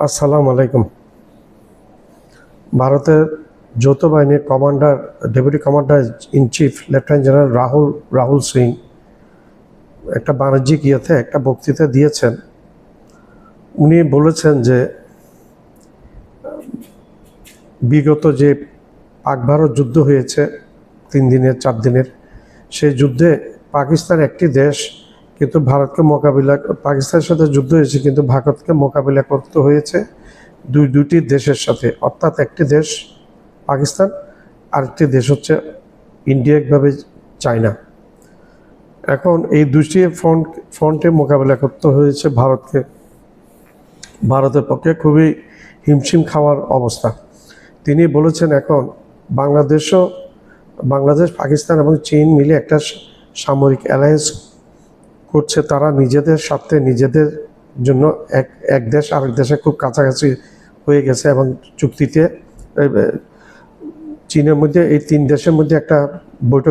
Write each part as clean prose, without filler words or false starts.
আসসালামু আলাইকুম। ভারতের যৌথ বাহিনীর commander, deputy commander in chief lieutenant general Rahul Singh একটা বাণিজ্যিক একটা বক্তৃতা দিয়েছেন। উনি বলেছেন যে বিগত যে পাক ভারত যুদ্ধ হয়েছে 3 দিনের 4 দিনের, সেই যুদ্ধে পাকিস্তান একটি দেশ কিন্তু পাকিস্তানের সাথে যুদ্ধ হয়েছে, কিন্তু ভারতকে মোকাবিলা করতে হয়েছে দুইটি দেশের সাথে। অর্থাৎ একটি দেশ পাকিস্তান, আরেকটি দেশ হচ্ছে ইনডিরেক্টভাবে চায়না। এখন এই দুটি ফ্রন্টে মোকাবিলা করতে হয়েছে ভারতের পক্ষে খুবই হিমশিম খাওয়ার অবস্থা। তিনি বলেছেন এখন বাংলাদেশ, পাকিস্তান এবং চীন মিলে একটা সামরিক অ্যালায়েন্স করছে। তারা নিজেদের স্বার্থে, নিজেদের জন্য এক দেশ আরেক দেশে খুব কাছাকাছি হয়ে গেছে এবং চুক্তিতে চীনের মধ্যে এই 3 দেশের মধ্যে একটা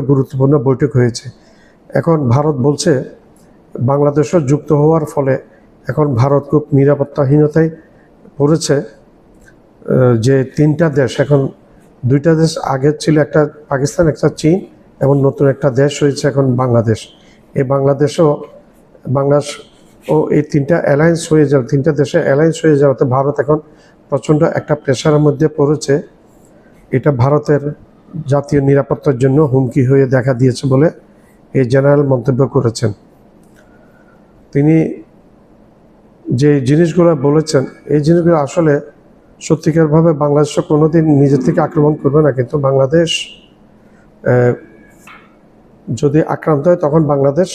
গুরুত্বপূর্ণ বৈঠক হয়েছে। এখন ভারত বলছে বাংলাদেশও যুক্ত হওয়ার ফলে এখন ভারত খুব নিরাপত্তাহীনতায় পড়েছে। যে 3টা দেশ, এখন 2টা দেশ আগে ছিল, একটা পাকিস্তান, একটা চীন, এবং নতুন একটা দেশ হয়েছে এখন বাংলাদেশ। এই বাংলাদেশ ও এই 3টা অ্যালায়েন্স হয়ে যাবে, 3টা দেশে অ্যালায়েন্স হয়ে যাওয়াতে ভারত এখন প্রচণ্ড একটা প্রেশারের মধ্যে পড়েছে। এটা ভারতের জাতীয় নিরাপত্তার জন্য হুমকি হয়ে দেখা দিয়েছে বলে এই জেনারেল মন্তব্য করেছেন। তিনি যে জিনিসগুলো বলেছেন, এই জিনিসগুলো আসলে সত্যিকারভাবে বাংলাদেশও কোনোদিন নিজের থেকে আক্রমণ করবে না, কিন্তু বাংলাদেশ যদি আক্রান্ত হয় তখন বাংলাদেশ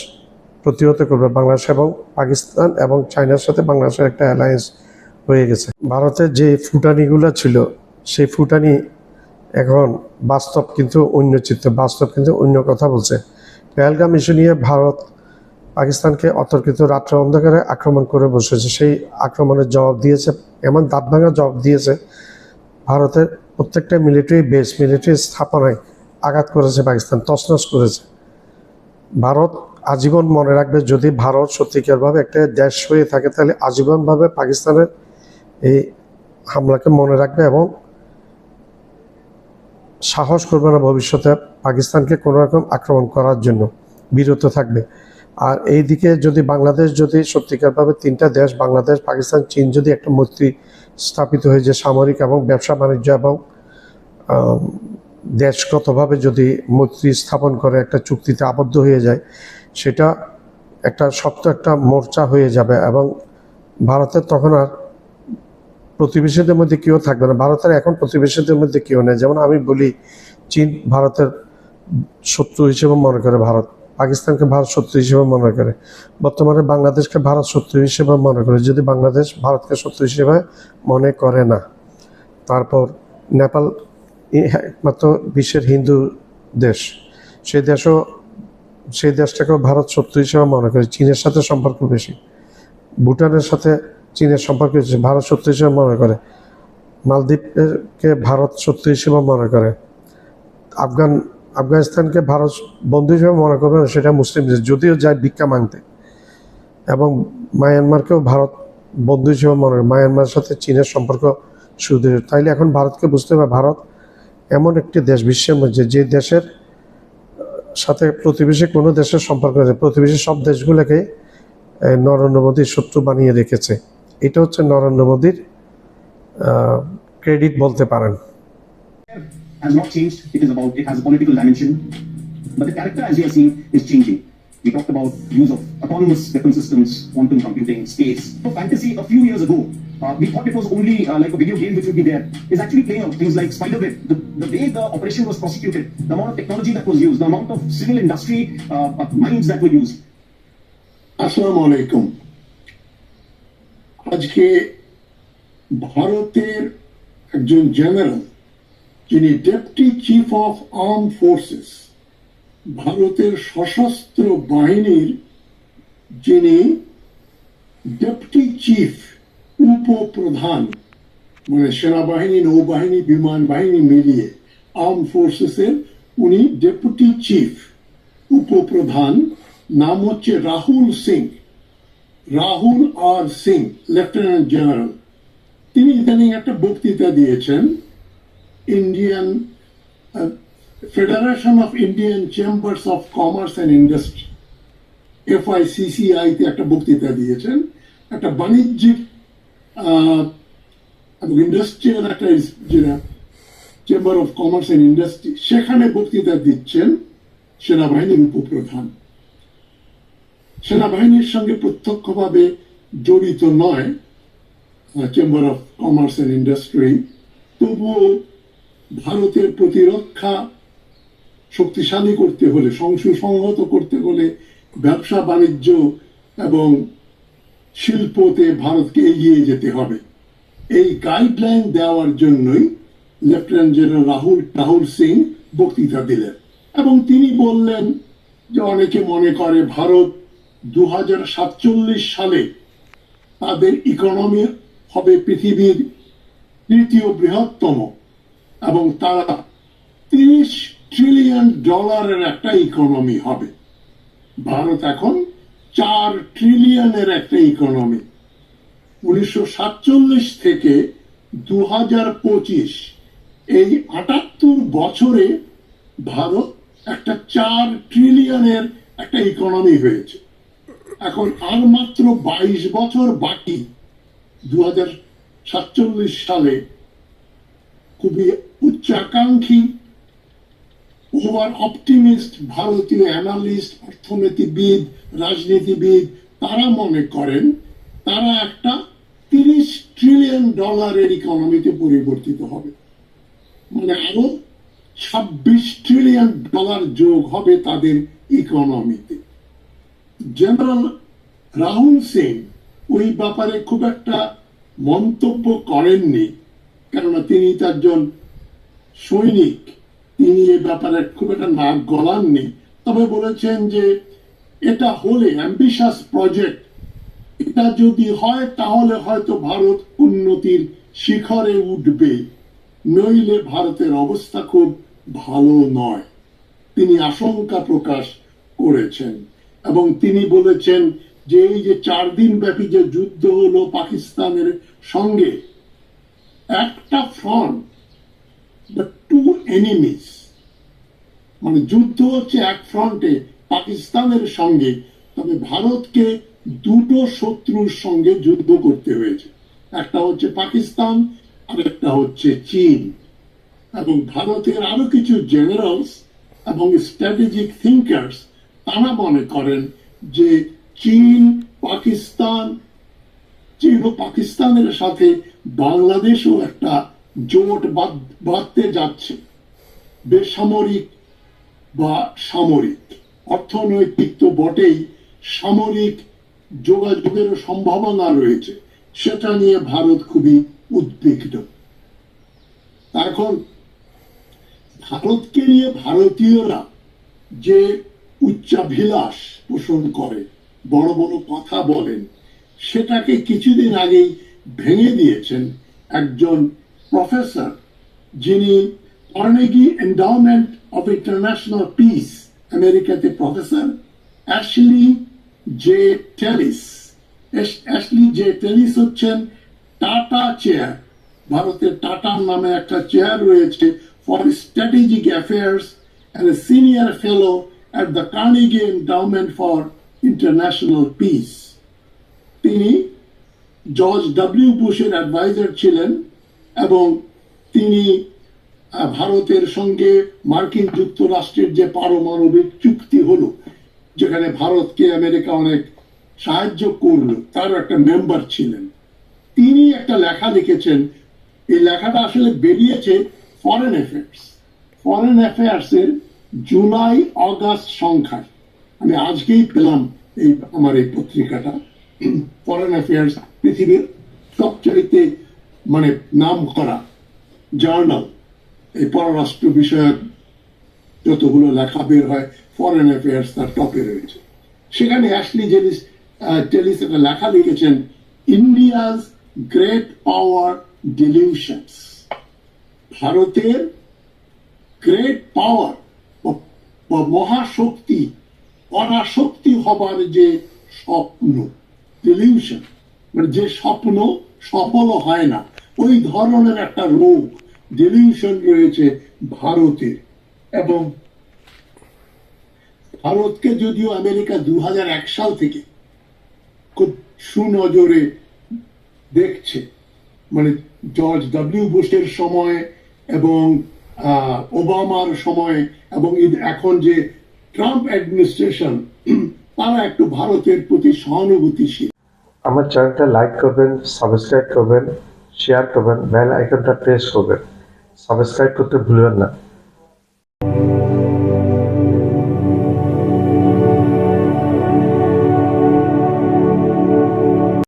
প্রতিহত করবে। বাংলাদেশ এবং পাকিস্তান এবং চায়নার সাথে বাংলাদেশের একটা অ্যালায়েন্স হয়ে গেছে। ভারতের যে ফুটানিগুলো ছিল, সেই ফুটানি এখন বাস্তব কিন্তু অন্য চিত্র, বাস্তব কিন্তু অন্য কথা বলছে। পেহেলগাম ইস্যু নিয়ে ভারত পাকিস্তানকে অতর্কিত রাত্রে অন্ধকারে আক্রমণ করে বসেছে। সেই আক্রমণের জবাব দিয়েছে, এমন দাঁত ভাঙা জবাব দিয়েছে। ভারতের প্রত্যেকটা মিলিটারি স্থাপনায় আঘাত করেছে পাকিস্তান, তছনছ করেছে। ভারত আজীবন মনে রাখবে, যদি ভারত সত্যিকারভাবে একটা দেশ হয়ে থাকে তাহলে আজীবনভাবে পাকিস্তানের এই হামলাকে মনে রাখবে এবং সাহস করবে না ভবিষ্যতে পাকিস্তানকে কোনো রকম আক্রমণ করার জন্য, বিরত থাকবে। আর এই দিকে যদি বাংলাদেশ, যদি সত্যিকারভাবে 3টা দেশ, বাংলাদেশ, পাকিস্তান, চীন, যদি একটা মৈত্রী স্থাপিত হয়ে যে সামরিক এবং ব্যবসা বাণিজ্য এবং দেশগতভাবে যদি মৈত্রী স্থাপন করে একটা চুক্তিতে আবদ্ধ হয়ে যায়, সেটা একটা শক্ত একটা মোর্চা হয়ে যাবে এবং ভারতের তখন আর প্রতিবেশীদের মধ্যে কেউ থাকবে না। ভারতের এখন প্রতিবেশীদের মধ্যে কেউ নেই। যেমন আমি বলি, চীন ভারতের শত্রু হিসেবে মনে করে, ভারত পাকিস্তানকে ভারত শত্রু হিসেবে মনে করে, বর্তমানে বাংলাদেশকে ভারত শত্রু হিসেবে মনে করে। যদি বাংলাদেশ ভারতকে শত্রু হিসেবে মনে করে না, তারপর নেপাল একমাত্র বিশ্বের হিন্দু দেশ, সেই দেশটাকেও ভারত শত্রু হিসেবে মনে করে। চীনের সাথে সম্পর্ক বেশি, ভুটানের সাথে চীনের সম্পর্ক বেশি, ভারত শত্রু হিসেবে মনে করে। মালদ্বীপকে ভারত শত্রু হিসেবে মনে করে। আফগানিস্তানকে ভারত বন্ধু হিসেবে মনে করবে না, সেটা মুসলিম দেশ, যদিও যায় ভিক্ষা মাংতে। এবং মায়ানমারকেও ভারত বন্ধু হিসেবে মনে করে। মায়ানমারের সাথে চীনের সম্পর্ক সুদৃঢ়। তাইলে এখন ভারতকে বুঝতে হবে, ভারত এমন একটি দেশ বিশ্বের মধ্যে, যে দেশের সাথে প্রতিবেশী কোনো দেশের সম্পর্ক নেই, প্রতিবেশী সব দেশগুলোকে নরেন্দ্র মোদীর শত্রু বানিয়ে রেখেছে। এটা হচ্ছে নরেন্দ্র মোদীর ক্রেডিট বলতে পারেন। Has not changed. It has a political dimension, but the character, as we are seeing, is changing. We talked about use of autonomous weapon systems, quantum computing, space. So fantasy a few years ago, we thought it was only like a video game which would be there. Is actually playing out things like Spiderweb. The way the operation was prosecuted, the amount of technology that was used, the amount of civil industry minds that were used. আসসালামু আলাইকুম। আজকে ভারতের একজন general, যিনি deputy chief of arm forces, ভারতের সশস্ত্র বাহিনীর যিনি ডেপুটি চিফ, উপপ্রধান, মানে সেনাবাহিনী, নৌবাহিনী, বিমান বাহিনী মিলিয়ে আর্ম ফোর্সেসের উনি ডেপুটি চিফ, উপপ্রধান, নাম হচ্ছে রাহুল আর সিং, লেফটেন্যান্ট জেনারেল। তিনি ইদানিং একটা বক্তৃতা দিয়েছেন Indian federation of Indian chambers of commerce and industry, FICCI তে একটা বক্তৃতা দিয়েছেন। একটা বাণিজ্যিক এবং ইন্ডাস্ট্রিয়াল একটা chamber of commerce and industry, সেখানে বক্তৃতা দিচ্ছেন সেনাবাহিনীর উপপ্রধান। সেনাবাহিনীর সঙ্গে প্রত্যক্ষভাবে জড়িত নয় chamber of commerce and industry, তবুও ভারতের প্রতিরক্ষা শক্তিশালী করতে হলে, সুসংহত করতে হলে ব্যবসা বাণিজ্য এবং শিল্পতে ভারতকে এগিয়ে যেতে হবে। এই গাইডলাইন দেওয়ার জন্যই লেফটেন্যান্ট জেনারেল রাহুল সিং বক্তৃতা দিলেন এবং তিনি বললেন যে অনেকে মনে করে ভারত 2047 সালে তাদের ইকোনমি হবে পৃথিবীর তৃতীয় বৃহত্তম এবং তারা $30 ট্রিলিয়ন একটা ইকোনমি হবে। ভারত এখন 4 ট্রিলিয়নের একটা ইকোনমি। 1947 থেকে 2025 এই 78 বছরে ভারত একটা 4 ট্রিলিয়নের একটা ইকোনমি হয়েছে। এখন আর মাত্র 22 বছর বাকি 2047 সালে। খুবই উচ্চাকাঙ্ক্ষী, ওভার অপটিমিস্ট ভারতীয় অ্যানালিস্ট, অর্থনীতিবিদ, রাজনীতিবিদ তারা মনে করেন তারা একটা $30 ট্রিলিয়ন ইকোনমিতে পরিবর্তিত হবে। মানে আরো $26 ট্রিলিয়ন যোগ হবে তাদের ইকোনমিতে। জেনারেল রাহুল সিং ওই ব্যাপারে খুব একটা মন্তব্য করেননি, কেননা তিনি একজন সৈনিক, তিনি এ ব্যাপারে খুব একটা নাক গলাননি। তবে বলেছেন যে এটা হলে অ্যাম্বিশাস প্রজেক্ট, এটা যদি হয় তাহলে হয়তো ভারত উন্নতির শিখরে উঠবে, নইলে ভারতের অবস্থা খুব ভালো নয়। তিনি আশঙ্কা প্রকাশ করেছেন এবং তিনি বলেছেন যে এই যে 4 দিন ব্যাপী যে যুদ্ধ হলো পাকিস্তানের সঙ্গে, একটা ফ্রন্ট বাট 2 এনিমিজ, মানে যুদ্ধ হচ্ছে এক ফ্রন্টে পাকিস্তানের সঙ্গে, তবে ভারতকে দুটো শত্রুর সঙ্গে যুদ্ধ করতে হয়েছে। একটা হচ্ছে পাকিস্তান আর একটা হচ্ছে চীন। এবং ভারতের আরো কিছু জেনারেলস এবং স্ট্র্যাটেজিক থিঙ্কার্স তারা মনে করেন যে চীন ও পাকিস্তানের সাথে বাংলাদেশও একটা জোট বাঁধতে যাচ্ছে, বেসামরিক বা সামরিক। অর্থনৈতিক তো বটেই, সামরিক যোগাযোগের সম্ভাবনা রয়েছে, সেটা নিয়ে ভারত খুবই উদ্বিগ্ন। এখন ভারতকে নিয়ে ভারতীয়রা যে উচ্চাভিলাষ পোষণ করে, বড় বড় কথা বলেন, সেটাকে কিছুদিন আগেই ভেঙে দিয়েছেন একজন প্রফেসর, যিনি Carnegie endowment of international piece, আমেরিকাতে professor Ashley J টেলিস। Ashley J টেলিস হচ্ছেন টাটা চেয়ার, ভারতের টাটার নামে একটা চেয়ার রয়েছে for strategic affairs and a senior fellow at the Carnegie Endowment for International Peace. তিনি জর্জ ডব্লিউ বুশের অ্যাডভাইজার ছিলেন এবং তিনি ভারতের সঙ্গে মার্কিন যুক্তরাষ্ট্রের যে পারমাণবিক চুক্তি হলো, যেখানে ভারতকে আমেরিকা অনেক সাহায্য করলো, তার একটা মেম্বার ছিলেন। তিনি একটা লেখা লিখেছেন, এই লেখাটা আসলে বেরিয়েছে ফরেন অ্যাফেয়ার্সের জুলাই অগাস্ট সংখ্যায়। আমি আজকেই পেলাম আমার এই পত্রিকাটা। ফরেন অ্যাফেয়ার্স পৃথিবীর সবচাইতে নাম করা জার্নাল, এই পররাষ্ট্র বিষয়ক যতগুলো লেখা বের হয়, ফরেন অ্যাফেয়ার্স তার টপে রয়েছে। সেখানে অ্যাশলি টেলিস একটা লেখা লিখেছেন, ইন্ডিয়াজ গ্রেট পাওয়ার ডিলিউশনস। ভারতের গ্রেট পাওয়ার বা মহাশক্তি, পরাশক্তি হবার যে স্বপ্ন, ডিলিউশন, যে স্বপ্ন সফল হয় না, ওই ধরনের একটা রোগ ডেলিউশন রয়েছে ভারতের। এবং ভারতকে যদিও আমেরিকা 2001 সাল থেকে খুব সুনজরে দেখছে, মানে জর্জ ডব্লিউ বুশের সময় এবং ওবামার সময় এবং এখন যে ট্রাম্প অ্যাডমিনিস্ট্রেশন, তারা একটু ভারতের প্রতি সহানুভূতিশীল। আমার চ্যানেলটা লাইক করবেন, সাবস্ক্রাইব করবেন, শেয়ার করবেন, বেল আইকনটা প্রেস করবেন। সাবস্ক্রাইব করতে ভুলবেন না।